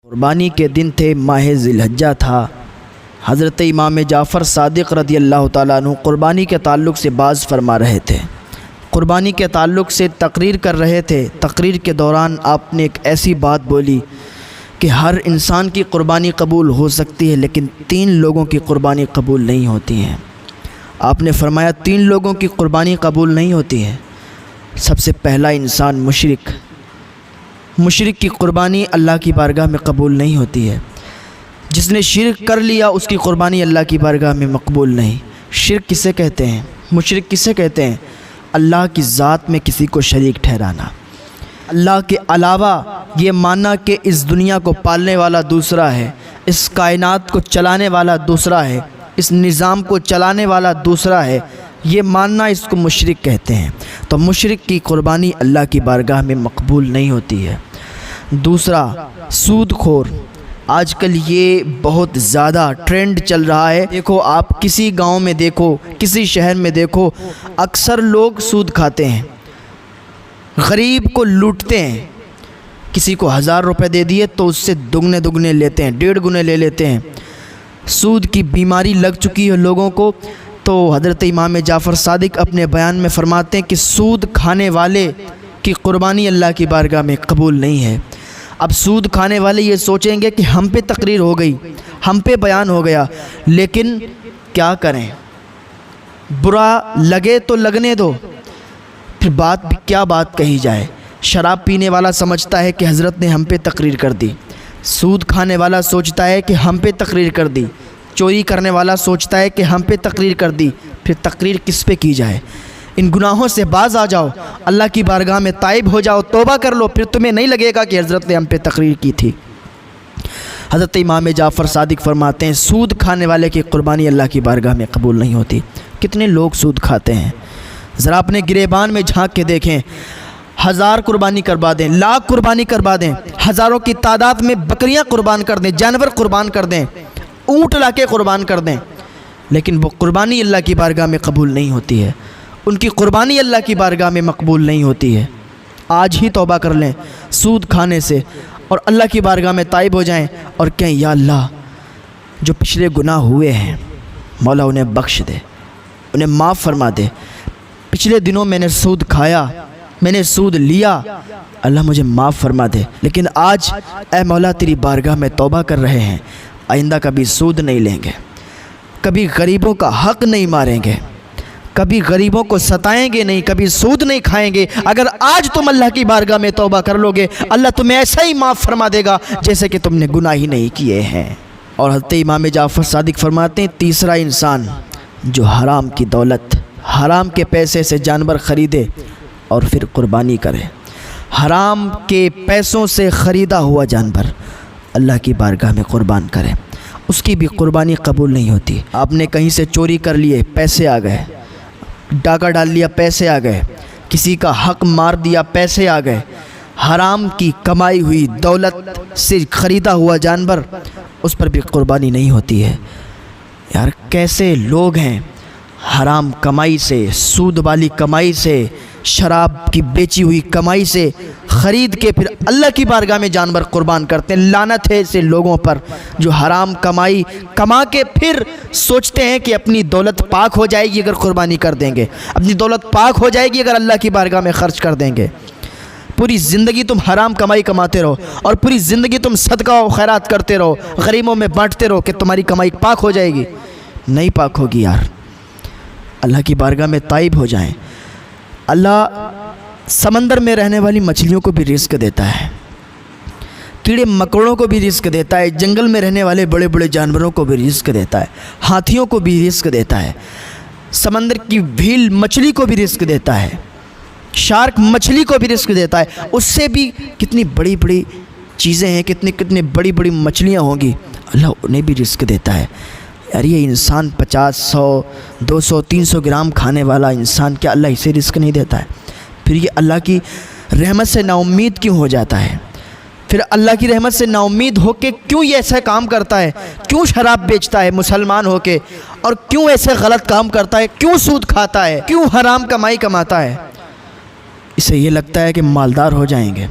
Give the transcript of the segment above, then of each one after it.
قربانی کے دن تھے، ماہ ذی الحجہ تھا۔ حضرت امام جعفر صادق رضی اللہ تعالیٰ عنہ قربانی کے تعلق سے باز فرما رہے تھے، قربانی کے تعلق سے تقریر کر رہے تھے۔ تقریر کے دوران آپ نے ایک ایسی بات بولی کہ ہر انسان کی قربانی قبول ہو سکتی ہے، لیکن 3 لوگوں کی قربانی قبول نہیں ہوتی ہے۔ آپ نے فرمایا 3 لوگوں کی قربانی قبول نہیں ہوتی ہے۔ سب سے پہلا انسان مشرک کی قربانی اللہ کی بارگاہ میں قبول نہیں ہوتی ہے۔ جس نے شرک کر لیا اس کی قربانی اللہ کی بارگاہ میں مقبول نہیں۔ شرک کسے کہتے ہیں؟ مشرک کسے کہتے ہیں؟ اللہ کی ذات میں کسی کو شریک ٹھہرانا، اللہ کے علاوہ یہ ماننا کہ اس دنیا کو پالنے والا دوسرا ہے، اس کائنات کو چلانے والا دوسرا ہے، اس نظام کو چلانے والا دوسرا ہے، یہ ماننا اس کو مشرک کہتے ہیں۔ تو مشرک کی قربانی اللہ کی بارگاہ میں مقبول نہیں ہوتی ہے۔ دوسرا، سود خور۔ آج کل یہ بہت زیادہ ٹرینڈ چل رہا ہے۔ دیکھو، آپ کسی گاؤں میں دیکھو، کسی شہر میں دیکھو، اکثر لوگ سود کھاتے ہیں، غریب کو لوٹتے ہیں۔ کسی کو 1000 روپے دے دیے تو اس سے دگنے لیتے ہیں، 1.5 گنے لے لیتے ہیں۔ سود کی بیماری لگ چکی ہے لوگوں کو۔ تو حضرت امام جعفر صادق اپنے بیان میں فرماتے ہیں کہ سود کھانے والے کی قربانی اللہ کی بارگاہ میں قبول نہیں ہے۔ اب سود کھانے والے یہ سوچیں گے کہ ہم پہ تقریر ہو گئی، ہم پہ بیان ہو گیا، لیکن کیا کریں؟ برا لگے تو لگنے دو، پھر کیا بات کہی جائے۔ شراب پینے والا سمجھتا ہے کہ حضرت نے ہم پہ تقریر کر دی، سود کھانے والا سوچتا ہے کہ ہم پہ تقریر کر دی، چوری کرنے والا سوچتا ہے کہ ہم پہ تقریر کر دی۔ پھر تقریر کس پہ کی جائے؟ ان گناہوں سے باز آ جاؤ، اللہ کی بارگاہ میں تائب ہو جاؤ، توبہ کر لو، پھر تمہیں نہیں لگے گا کہ حضرت نے ہم پہ تقریر کی تھی۔ حضرت امام جعفر صادق فرماتے ہیں سود کھانے والے کی قربانی اللہ کی بارگاہ میں قبول نہیں ہوتی۔ کتنے لوگ سود کھاتے ہیں؟ ذرا اپنے گریبان میں جھانک کے دیکھیں۔ 1000 قربانی کروا دیں، 1,00,000 قربانی کروا دیں، ہزاروں کی تعداد میں بکریاں قربان کر دیں، جانور قربان کر دیں، اونٹ لا کے قربان کر دیں، لیکن وہ قربانی اللہ کی بارگاہ میں قبول نہیں ہوتی ہے۔ ان کی قربانی اللہ کی بارگاہ میں مقبول نہیں ہوتی ہے۔ آج ہی توبہ کر لیں سود کھانے سے اور اللہ کی بارگاہ میں تائب ہو جائیں اور کہیں یا اللہ جو پچھلے گناہ ہوئے ہیں مولا انہیں بخش دے، انہیں معاف فرما دے۔ پچھلے دنوں میں نے سود کھایا، میں نے سود لیا، اللہ مجھے معاف فرما دے، لیکن آج اے مولا تیری بارگاہ میں توبہ کر رہے ہیں، آئندہ کبھی سود نہیں لیں گے، کبھی غریبوں کا حق نہیں ماریں گے، کبھی غریبوں کو ستائیں گے نہیں، کبھی سود نہیں کھائیں گے۔ اگر آج تم اللہ کی بارگاہ میں توبہ کر لو گے، اللہ تمہیں ایسا ہی معاف فرما دے گا جیسے کہ تم نے گناہ ہی نہیں کیے ہیں۔ اور حضرت امام جعفر صادق فرماتے ہیں تیسرا انسان جو حرام کی دولت، حرام کے پیسے سے جانور خریدے اور پھر قربانی کرے، حرام کے پیسوں سے خریدا ہوا جانور اللہ کی بارگاہ میں قربان کرے، اس کی بھی قربانی قبول نہیں ہوتی۔ آپ نے کہیں سے چوری کر لیے، پیسے آ گئے، ڈاکہ ڈال لیا، پیسے آ گئے، کسی کا حق مار دیا، پیسے آ گئے، حرام کی کمائی ہوئی دولت سے خریدا ہوا جانور، اس پر بھی قربانی نہیں ہوتی ہے۔ یار کیسے لوگ ہیں، حرام کمائی سے، سود والی کمائی سے، شراب کی بیچی ہوئی کمائی سے خرید کے پھر اللہ کی بارگاہ میں جانور قربان کرتے ہیں۔ لعنت ہے ایسے لوگوں پر جو حرام کمائی کما کے پھر سوچتے ہیں کہ اپنی دولت پاک ہو جائے گی اگر قربانی کر دیں گے، اپنی دولت پاک ہو جائے گی اگر اللہ کی بارگاہ میں خرچ کر دیں گے۔ پوری زندگی تم حرام کمائی کماتے رہو اور پوری زندگی تم صدقہ و خیرات کرتے رہو، غریبوں میں بانٹتے رہو کہ تمہاری کمائی پاک ہو جائے گی، نہیں پاک ہوگی یار۔ اللہ کی بارگاہ میں تائب ہو جائیں۔ اللہ سمندر میں رہنے والی مچھلیوں کو بھی رزق دیتا ہے، کیڑے مکوڑوں کو بھی رزق دیتا ہے، جنگل میں رہنے والے بڑے بڑے جانوروں کو بھی رزق دیتا ہے، ہاتھیوں کو بھی رزق دیتا ہے، سمندر کی بھیل مچھلی کو بھی رزق دیتا ہے، شارک مچھلی کو بھی رزق دیتا ہے۔ اس سے بھی کتنی بڑی بڑی چیزیں ہیں، کتنی بڑی بڑی مچھلیاں ہوں گی، اللہ انہیں بھی رزق دیتا ہے۔ یار یہ انسان 50، 100، 200، 300 گرام کھانے والا انسان کیا اللہ اسے رزق نہیں دیتا ہے؟ پھر یہ اللہ کی رحمت سے نا امید کیوں ہو جاتا ہے؟ پھر اللہ کی رحمت سے نا امید ہو کے کیوں یہ ایسا کام کرتا ہے؟ کیوں شراب بیچتا ہے مسلمان ہو کے؟ اور کیوں ایسے غلط کام کرتا ہے؟ کیوں سود کھاتا ہے؟ کیوں حرام کمائی کماتا ہے؟ اسے یہ لگتا ہے کہ مالدار ہو جائیں گے،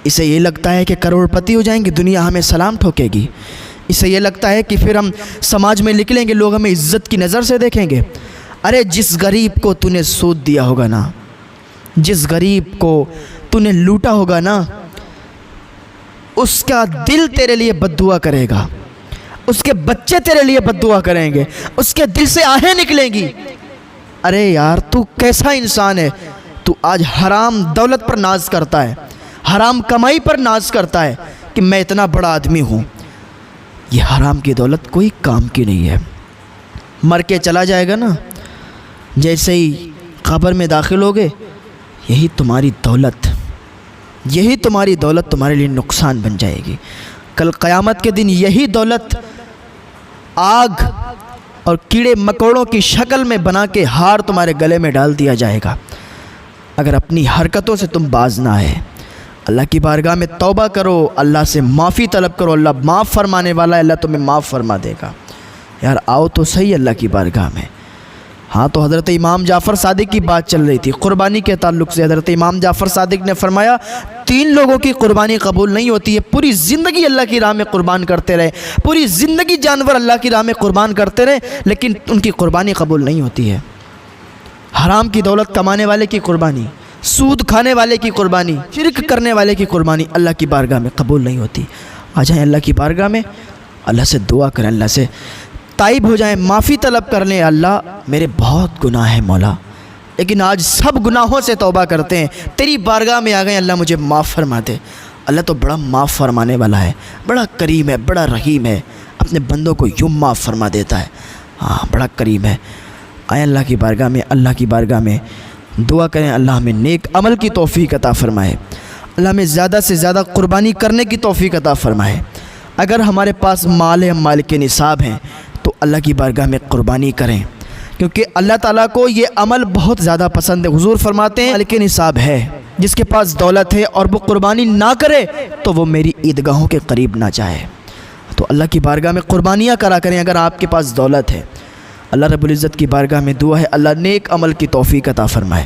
اسے یہ لگتا ہے کہ کروڑپتی ہو جائیں گے، دنیا ہمیں سلام ٹھوکے گی۔ اسے یہ لگتا ہے کہ پھر ہم سماج میں نکلیں گے، لوگ ہمیں عزت کی نظر سے دیکھیں گے۔ ارے جس غریب کو تو نے سود دیا ہوگا نا، جس غریب کو تو نے لوٹا ہوگا نا، اس کا دل تیرے لیے بد دعا کرے گا، اس کے بچے تیرے لیے بد دعا کریں گے، اس کے دل سے آہیں نکلیں گی۔ ارے یار تو کیسا انسان ہے، تو آج حرام دولت پر ناز کرتا ہے، حرام کمائی پر ناز کرتا ہے کہ میں اتنا بڑا آدمی ہوں۔ یہ حرام کی دولت کوئی کام کی نہیں ہے۔ مر کے چلا جائے گا نا، جیسے ہی قبر میں داخل ہوگے، یہی تمہاری دولت تمہارے لیے نقصان بن جائے گی۔ کل قیامت کے دن یہی دولت آگ اور کیڑے مکوڑوں کی شکل میں بنا کے ہار تمہارے گلے میں ڈال دیا جائے گا، اگر اپنی حرکتوں سے تم باز نہ آئے۔ اللہ کی بارگاہ میں توبہ کرو، اللہ سے معافی طلب کرو، اللہ معاف فرمانے والا ہے، اللہ تمہیں معاف فرما دے گا۔ یار آؤ تو صحیح اللہ کی بارگاہ میں۔ ہاں تو حضرت امام جعفر صادق کی بات چل رہی تھی قربانی کے تعلق سے۔ حضرت امام جعفر صادق نے فرمایا 3 لوگوں کی قربانی قبول نہیں ہوتی ہے، پوری زندگی اللہ کی راہ میں قربان کرتے رہے، پوری زندگی جانور اللہ کی راہ میں قربان کرتے رہے، لیکن ان کی قربانی قبول نہیں ہوتی ہے۔ حرام کی دولت کمانے والے کی قربانی، سود کھانے والے کی قربانی، شرک کرنے والے کی قربانی اللہ کی بارگاہ میں قبول نہیں ہوتی۔ آ جائیں اللہ کی بارگاہ میں، اللہ سے دعا کریں، اللہ سے تائب ہو جائیں، معافی طلب کر لیں۔ اللہ میرے بہت گناہ ہیں مولا، لیکن آج سب گناہوں سے توبہ کرتے ہیں، تیری بارگاہ میں آ گئے، اللہ مجھے معاف فرما دے۔ اللہ تو بڑا معاف فرمانے والا ہے، بڑا کریم ہے، بڑا رحیم ہے، اپنے بندوں کو یوں معاف فرما دیتا ہے۔ ہاں بڑا کریم ہے۔ آئیں اللہ کی بارگاہ میں دعا کریں، اللہ ہمیں نیک عمل کی توفیق عطا فرمائے، اللہ ہمیں زیادہ سے زیادہ قربانی کرنے کی توفیق عطا فرمائے۔ اگر ہمارے پاس مال ہے، مال کے نصاب ہیں، تو اللہ کی بارگاہ میں قربانی کریں، کیونکہ اللہ تعالیٰ کو یہ عمل بہت زیادہ پسند ہے۔ حضور فرماتے ہیں مال کے نصاب ہے، جس کے پاس دولت ہے اور وہ قربانی نہ کرے تو وہ میری عیدگاہوں کے قریب نہ جائے۔ تو اللہ کی بارگاہ میں قربانیاں کرا کریں اگر آپ کے پاس دولت ہے۔ اللہ رب العزت کی بارگاہ میں دعا ہے اللہ نیک عمل کی توفیق عطا فرمائے۔